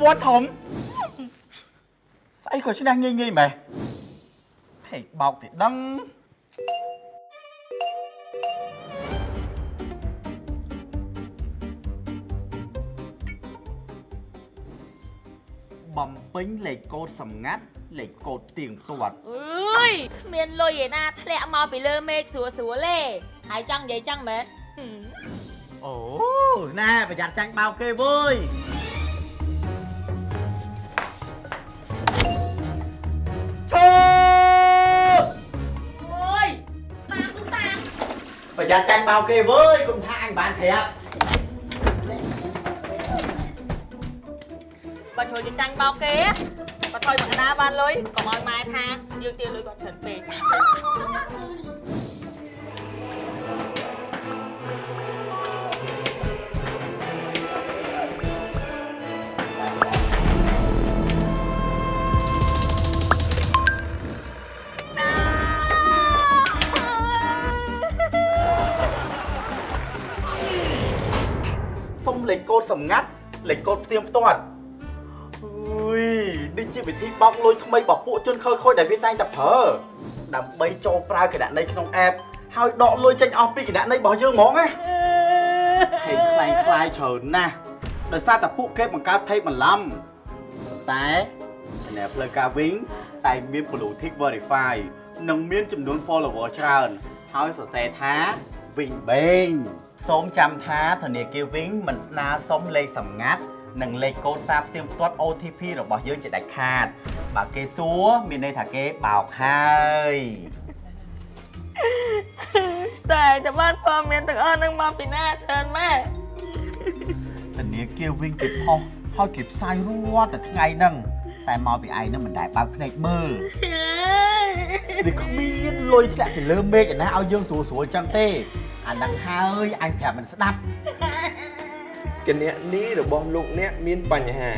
វត្តធំស្អីក៏ឆ្នះងាយងាយម៉េះហេបោកទីដឹងបំពេញលេខកូដសម្ងាត់លេខកូដទៀងទាត់អើយមានលុយឯណាធ្លាក់មកពីលើមេឃស្រួលស្រួលទេហើយចង់និយាយចឹងមែនអូណែប្រយ័ត្នចាញ់បោកគេវើយឈើអូយតាម ប្រយ័ត្នចាញ់បោកគេវើយកុំថាអញបានប្រាប់បើជួយទៅចាញ់បោកគេបើថយមកកណ្ដាលបានលុយកុំឲ្យម៉ែថាយើងទារលុយគាត់ច្រើនពេកសុំលេខកូដសម្ងាត់លេខកូដផ្ទៀងផ្ទាត់អើយនេះជាវិធីបោកលុយថ្មីរបស់ពួកជនខិលខូចដែលវាតែងតែប្រើដើម្បីចូលប្រើគណនីក្នុង app ហើយដកលុយចេញអស់ពីគណនីរបស់យើងហ្មងណាហេតុខ្លាំងខ្លាយច្រើនណាស់ដោយសារតែពួកគេបង្កើត page បន្លំតែ channel ផ្លូវការវិញតែមាន blue tick verify និងមានចំនួន follower ច្រើនហើយសរសេរថាវិញបេងសូមចាំថាធនាគារវិញមិនស្នើសុំលេខសម្ងាត់និងលេខកូដសារផ្ទៀងផ្ទាត់ OTP របស់យើងជាដាច់ខាតបើគេសួរមានន័យថាគេបោកហើយតែបានព័ត៌មានទាំងអស់នឹងមកពីណាច្រើនម៉ែធនាគារវិញគេផុសហើយគេផ្សាយរាល់តែថ្ងៃហ្នឹងតែមកពីឯងនឹងមិនដែលបើកភ្នែកមើលវាគ្មានលុយធ្លាក់ពីលើមេឃឯណាឲ្យយើងស្រួលអញ្ចឹងទេអាហ្នឹងហើយអញប្រាប់មិនស្ដាប់គណនីរបស់លោកអ្នកមានបញ្ហា